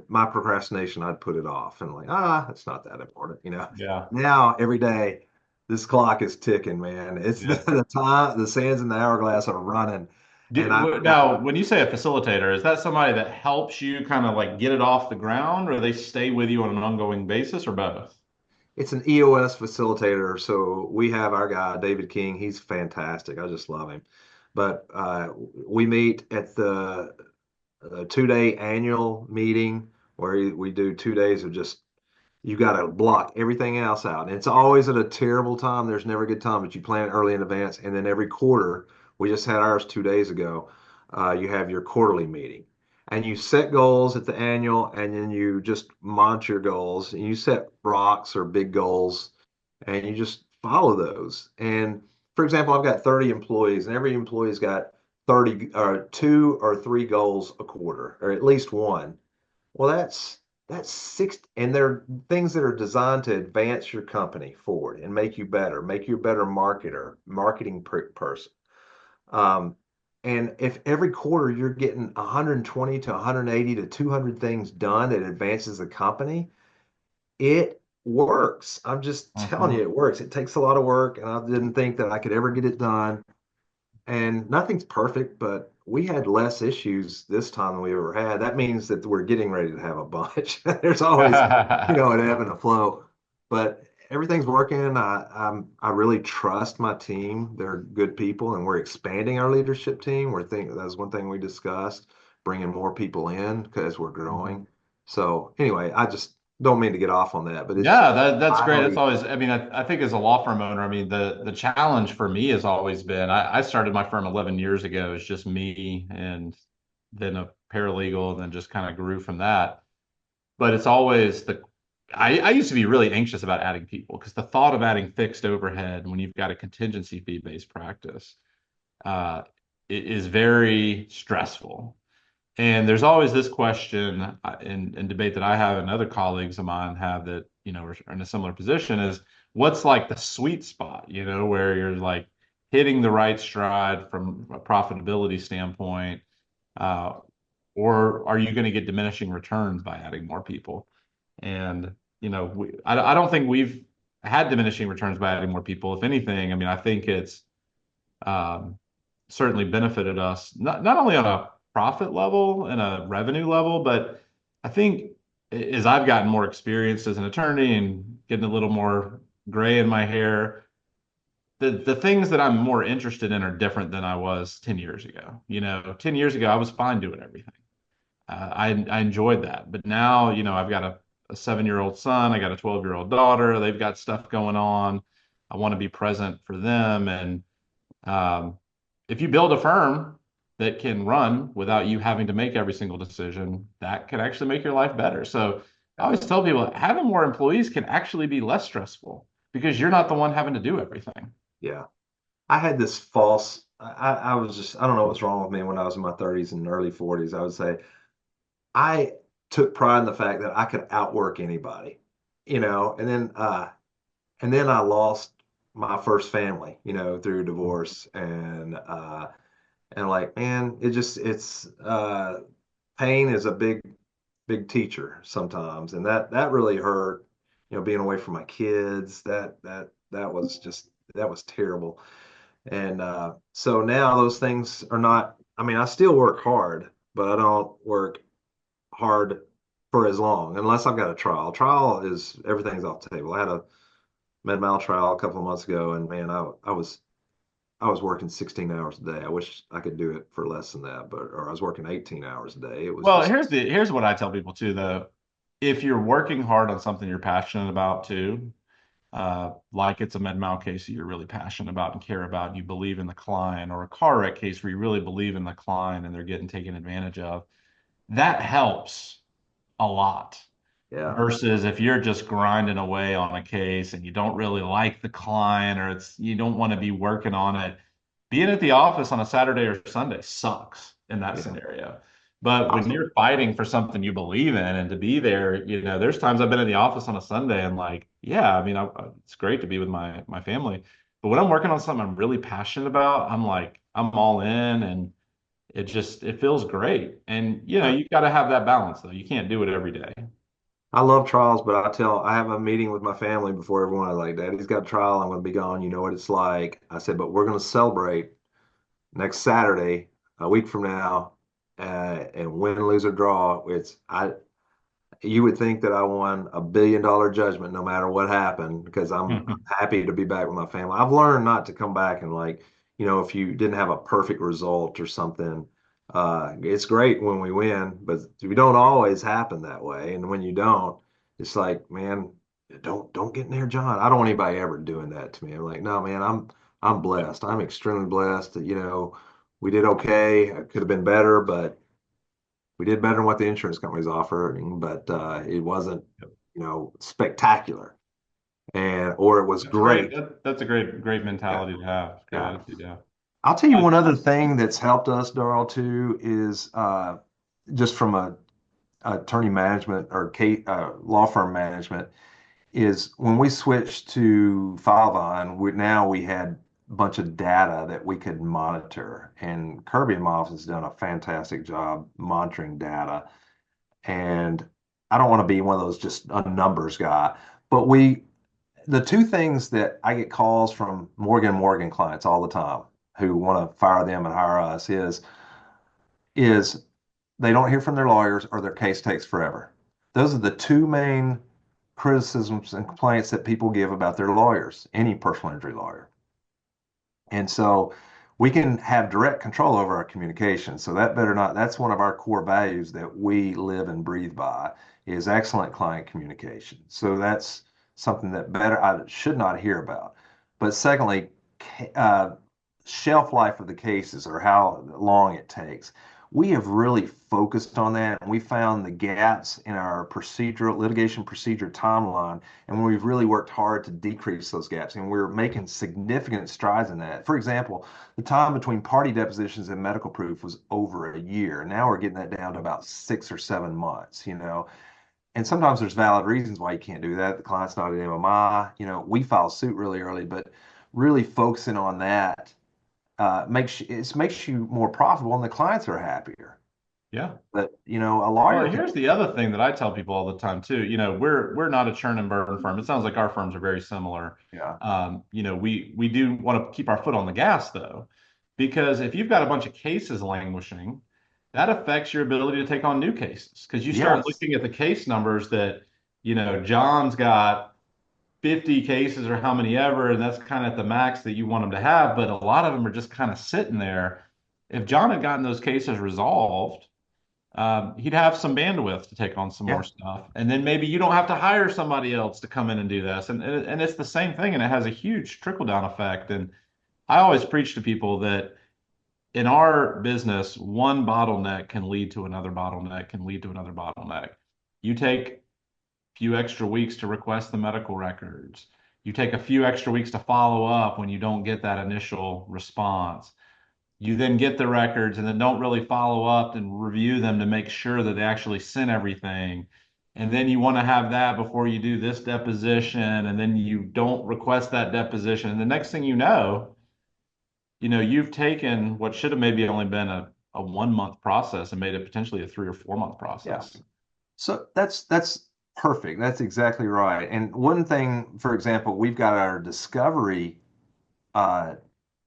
my procrastination, I'd put it off and like, it's not that important, Yeah. Now every day, this clock is ticking, man. It's Yeah. the time, the sands in the hourglass are running. And Now, when you say a facilitator, is that somebody that helps you kind of like get it off the ground, or they stay with you on an ongoing basis, or both? it's an EOS facilitator. So we have our guy, David King. He's fantastic. I just love him. But we meet at the 2-day annual meeting where we do 2 days of just, you got to block everything else out. And it's always at a terrible time. There's never a good time, but you plan it early in advance. And then every quarter, we just had ours 2 days ago. You have your quarterly meeting and you set goals at the annual and then you just monitor your goals and you set rocks or big goals and you just follow those. And for example, I've got 30 employees and every employee's got 30 or 2 or 3 goals a quarter, or at least one. Well, that's six, and they're things that are designed to advance your company forward and make you better, make you a better marketing person. Um, and if every quarter you're getting 120 to 180 to 200 things done that advances the company, it works. I'm just telling you, Mhm. it works. It takes a lot of work, and I didn't think that I could ever get it done. And nothing's perfect, but we had less issues this time than we ever had. That means that we're getting ready to have a bunch. There's always, an ebb and a flow, but everything's working. I really trust my team. They're good people, and we're expanding our leadership team. That's one thing we discussed, bringing more people in because we're growing. So anyway, I just don't mean to get off on that, but it's Yeah, that's great. That's highly, always, I mean, I think as a law firm owner, I mean, the challenge for me has always been, I started my firm 11 years ago. It's just me and then a paralegal, and then just kind of grew from that. But it's always I used to be really anxious about adding people because the thought of adding fixed overhead when you've got a contingency fee-based practice uh, is very stressful. And there's always this question in debate that I have and other colleagues of mine have that, are in a similar position is what's like the sweet spot, where you're like hitting the right stride from a profitability standpoint, uh, or are you going to get diminishing returns by adding more people? And, I don't think we've had diminishing returns by adding more people. If anything, I mean, I think it's um, certainly benefited us not only on a profit level and a revenue level, but I think as I've gotten more experienced as an attorney and getting a little more gray in my hair, the things that I'm more interested in are different than I was 10 years ago. 10 years ago, I was fine doing everything. I enjoyed that. But now, I've got a 7-year-old son, I got a 12-year-old daughter, they've got stuff going on. I want to be present for them. And um, if you build a firm that can run without you having to make every single decision, that can actually make your life better. So I always tell people having more employees can actually be less stressful because you're not the one having to do everything. yeah. I had this false, I was just, I don't know what's wrong with me when I was in my 30s and early 40s. I would say I took pride in the fact that I could outwork anybody, and then I lost my first family, through divorce and like, man, pain is a big teacher sometimes. And that really hurt, being away from my kids, that was terrible. And so now those things are not, I mean, I still work hard, but I don't work hard for as long unless I've got a trial. Trial is everything's off the table. I had a med mal trial a couple of months ago, and man, I was working 16 hours a day. I wish I could do it for less than that, or I was working 18 hours a day. It was Well, just, here's what I tell people too, though. If you're working hard on something you're passionate about too, like it's a med mal case that you're really passionate about and care about, and you believe in the client, or a car wreck case where you really believe in the client and they're getting taken advantage of, that helps a lot. yeah, Versus if you're just grinding away on a case and you don't really like the client or you don't want to be working on it, being at the office on a Saturday or Sunday sucks in that Yeah. scenario. But when Awesome. you're fighting for something you believe in and to be there, there's times I've been in the office on a Sunday and like, yeah, I mean, it's great to be with my family. But when I'm working on something I'm really passionate about, I'm like, I'm all in and it feels great. And you got to have that balance though. You can't do it every day. I love trials, but I have a meeting with my family before everyone. I like, Daddy's got a trial. I'm going to be gone. You know what it's like. I said, but we're going to celebrate next Saturday, a week from now, and win, lose, or draw. You would think that I won $1 billion judgment no matter what happened because I'm happy to be back with my family. I've learned not to come back and like, if you didn't have a perfect result or something, it's great when we win, but we don't always happen that way. And when you don't, it's like, man, don't get in there, John. I don't want anybody ever doing that to me. I'm like, no, man, I'm blessed. I'm extremely blessed that, we did okay. It could have been better, but we did better than what the insurance companies offering, but it wasn't, spectacular, or it was That's great. great. That's a great Yeah, mentality to have. Great yeah. attitude, yeah. I'll tell you one other thing that's helped us, Darl, too, is just from a attorney management or law firm management, is when we switched to Filevine, now we had a bunch of data that we could monitor, and Kirby in my office has done a fantastic job monitoring data. And I don't want to be one of those just a numbers guy, but the two things that I get calls from Morgan clients all the time who want to fire them and hire us is they don't hear from their lawyers or their case takes forever. Those are the two main criticisms and complaints that people give about their lawyers, any personal injury lawyer. And so we can have direct control over our communication. So that's one of our core values that we live and breathe by is excellent client communication. So that's something that I should not hear about. But secondly, uh, shelf life of the cases or how long it takes. We have really focused on that, and we found the gaps in our litigation procedure timeline, and we've really worked hard to decrease those gaps, and we're making significant strides in that. For example, the time between party depositions and medical proof was over a year. Now we're getting that down to about 6 or 7 months, and sometimes there's valid reasons why you can't do that. The client's not an MMI, we file suit really early, but really focusing on that makes you more profitable and the clients are happier. Yeah. But a Well, lawyer and can, here's the other thing that I tell people all the time too. We're not a churn and burn firm. It sounds like our firms are very similar. yeah, We do want to keep our foot on the gas though, because if you've got a bunch of cases languishing, that affects your ability to take on new cases. Because you start yes, looking at the case numbers that, John's got 50 cases or how many ever, and that's kind of at the max that you want them to have, but a lot of them are just kind of sitting there. If John had gotten those cases resolved, he'd have some bandwidth to take on some yeah, more stuff. And then maybe you don't have to hire somebody else to come in and do this. And it's the same thing, and it has a huge trickle down effect. And I always preach to people that in our business, one bottleneck can lead to another bottleneck, can lead to another bottleneck. You take a few extra weeks to request the medical records. You take a few extra weeks to follow up when you don't get that initial response. You then get the records and then don't really follow up and review them to make sure that they actually sent everything. And then you want to have that before you do this deposition, and then you don't request that deposition. And the next thing you've taken what should have maybe only been a 1 month process and made it potentially a 3 or 4 month yeah. process. So that's perfect. That's exactly right. And one thing, for example, we've got our discovery uh,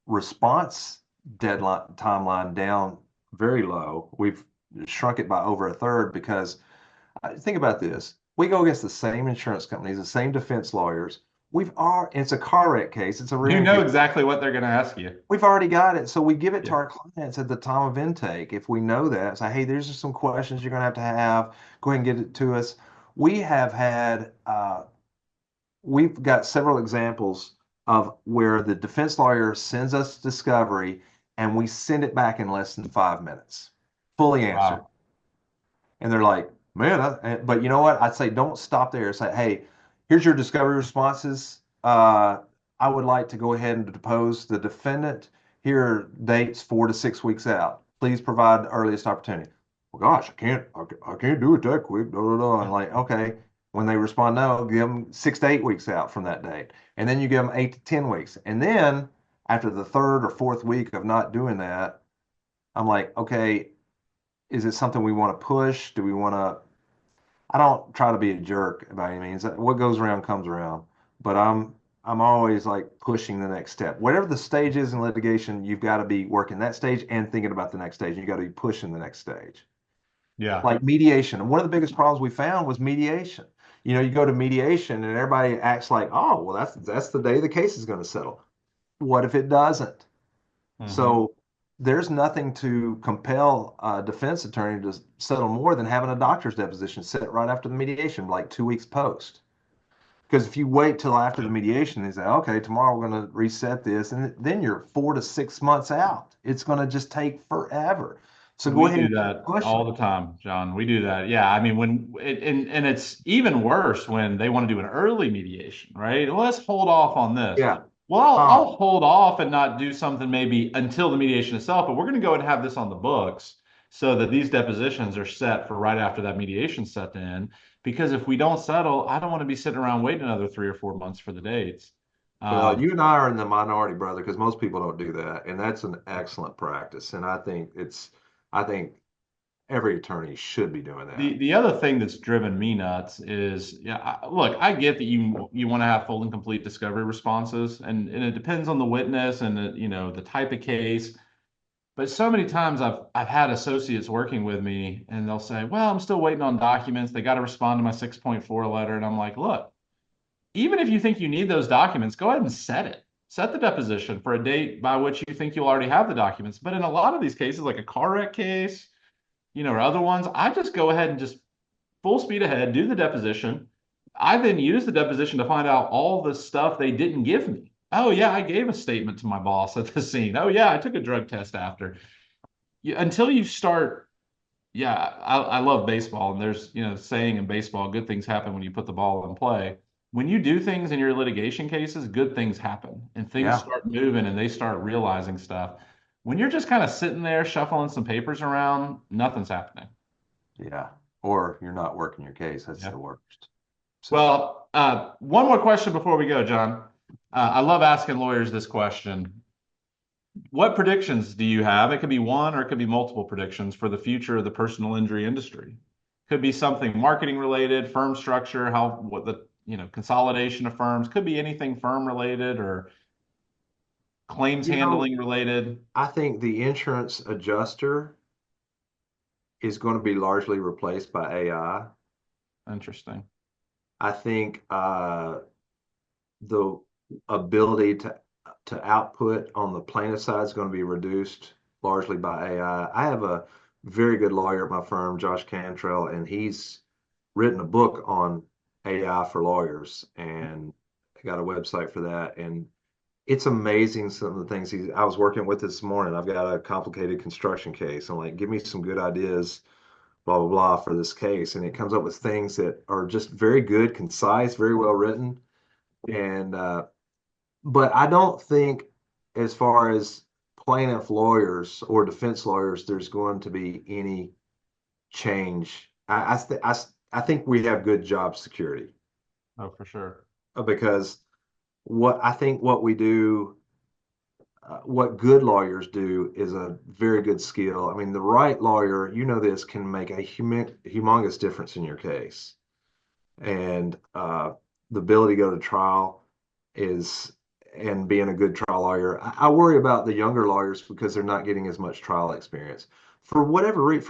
response deadline timeline down very low. We've shrunk it by over a third because think about this. We go against the same insurance companies, the same defense lawyers. It's a car wreck case. It's a You rear-end know case. exactly what they're going to ask you. We've already got it. So we give it to Yeah. our clients at the time of intake. If we know that, say, hey, there's just some questions you're going to have. Go ahead and get it to us. We have had, we've got several examples of where the defense lawyer sends us discovery and we send it back in less than 5 minutes, fully answered. Wow. And they're like, man, but you know what? I'd say don't stop there. Say, hey, here's your discovery responses. I would like to go ahead and depose the defendant. here are dates 4 to 6 weeks out. Please provide the earliest opportunity. Well, gosh, I can't do it that quick. Blah, blah, blah. And like, okay, when they respond no, give them 6 to 8 weeks out from that date, and then you give them 8 to 10 weeks, and then after the third or fourth week of not doing that, I'm like, okay, is it something we want to push? Do we want to? I don't try to be a jerk by any means. What goes around comes around, but I'm always like pushing the next step. Whatever the stage is in litigation, you've got to be working that stage and thinking about the next stage. You got to be pushing the next stage. Yeah. Like mediation. And one of the biggest problems we found was mediation. You know, you go to mediation and everybody acts like, oh, well, that's the day the case is going to settle. What if it doesn't? So there's nothing to compel a defense attorney to settle more than having a doctor's deposition set right after the mediation, like 2 weeks post. Because if you wait till after the mediation, they say, okay, tomorrow we're going to reset this, and then you're 4 to 6 months out. It's going to just take forever. So go ahead We and do that push all the time, John. We do that. Yeah. I mean, and it's even worse when they want to do an early mediation, right? Well, let's hold off on this. Yeah. Well, I'll hold off and not do something maybe until the mediation itself, but we're going to go and have this on the books so that these depositions are set for right after that mediation set in. Because if we don't settle, I don't want to be sitting around waiting another 3 or 4 months for the dates. Well, you and I are in the minority, brother, because most people don't do that, and that's an excellent practice. And I think every attorney should be doing that. The other thing that's driven me nuts is, yeah, look, I get that you want to have full and complete discovery responses, and it depends on the witness and the type of case. But so many times I've had associates working with me, and they'll say, "Well, I'm still waiting on documents. They got to respond to my 6.4 letter," and I'm like, "Look, even if you think you need those documents, go ahead and set it. Set the deposition for a date by which you think you'll already have the documents." But in a lot of these cases, like a car wreck case, or other ones, I just go ahead and just full speed ahead, do the deposition. I then use the deposition to find out all the stuff they didn't give me. Oh, yeah, I gave a statement to my boss at the scene. Oh, yeah, I took a drug test after. Until you start, yeah, I love baseball. And there's, saying in baseball, good things happen when you put the ball in play. When you do things in your litigation cases, good things happen and things start moving and they start realizing stuff. When you're just kind of sitting there shuffling some papers around, nothing's happening. Yeah. Or you're not working your case. That's the worst. So. Well, one more question before we go, John. I love asking lawyers this question. What predictions do you have? It could be one or it could be multiple predictions for the future of the personal injury industry. Could be something marketing related, firm structure, what the consolidation of firms, could be anything firm related or claims handling related. I think the insurance adjuster is going to be largely replaced by AI. Interesting. I think the ability to output on the plaintiff side is going to be reduced largely by AI. I have a very good lawyer at my firm, Josh Cantrell, and he's written a book on AI for lawyers, and I got a website for that. And it's amazing some of the things I was working with this morning. I've got a complicated construction case. I'm like, give me some good ideas, blah, blah, blah, for this case. And it comes up with things that are just very good, concise, very well written. And, but I don't think as far as plaintiff lawyers or defense lawyers, there's going to be any change. I think we have good job security. Oh, for sure. Because what we do, what good lawyers do is a very good skill. I mean, the right lawyer, this, can make a humongous difference in your case. And the ability to go to trial and being a good trial lawyer. I worry about the younger lawyers because they're not getting as much trial experience. For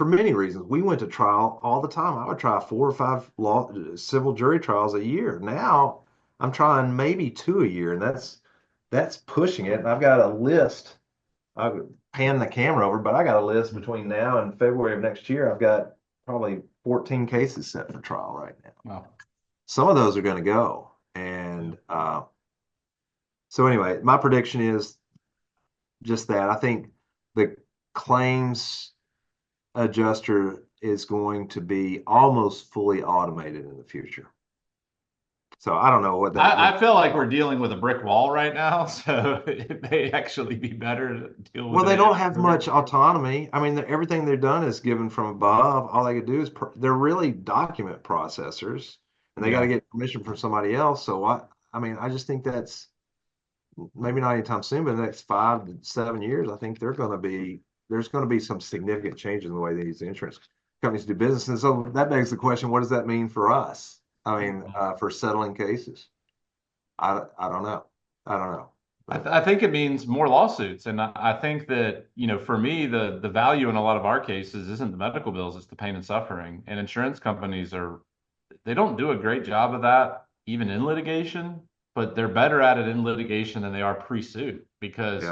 many reasons, we went to trial all the time. I would try 4 or 5 civil jury trials a year. Now I'm trying maybe 2 a year, and that's pushing it. And I've got a list. I would pan the camera over, but I got a list between now and February of next year. I've got probably 14 cases set for trial right now. Wow. Some of those are going to go. And so anyway, my prediction is just that. I think the claims adjuster is going to be almost fully automated in the future. So I don't know what that. I feel like we're dealing with a brick wall right now, so it may actually be better to deal with. Well, they don't have much autonomy. I mean, everything they've done is given from above. All they could do is they're really document processors, and they got to get permission from somebody else. So I mean, I just think that's maybe not anytime soon, but in the next 5 to 7 years, I think there's going to be some significant changes in the way these insurance companies do business. And so that begs the question, what does that mean for us? I mean, for settling cases, I don't know. I don't know. I think it means more lawsuits. And I think that, for me, the value in a lot of our cases isn't the medical bills, it's the pain and suffering. And insurance companies they don't do a great job of that, even in litigation, but they're better at it in litigation than they are pre-suit, because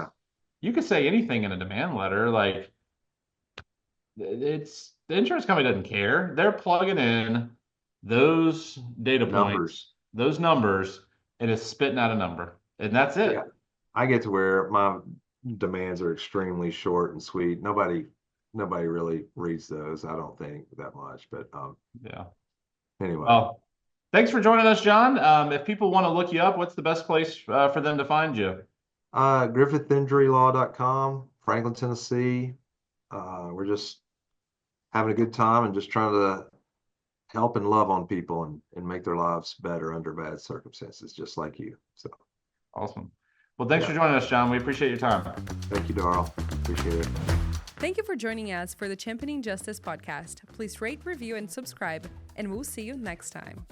you could say anything in a demand letter. Like, the insurance company doesn't care. They're plugging in those data points, those numbers, and it's spitting out a number, and that's it. Yeah. I get to where my demands are extremely short and sweet. Nobody really reads those, I don't think, that much. But anyway. Well, thanks for joining us, John. If people want to look you up, what's the best place for them to find you? GriffithInjuryLaw.com, Franklin, Tennessee. We're just having a good time and just trying to help and love on people and make their lives better under bad circumstances, just like you. So awesome. Well, thanks for joining us, John. We appreciate your time. Thank you, Darl. Appreciate it. Thank you for joining us for the Championing Justice podcast. Please rate, review, and subscribe, and we'll see you next time.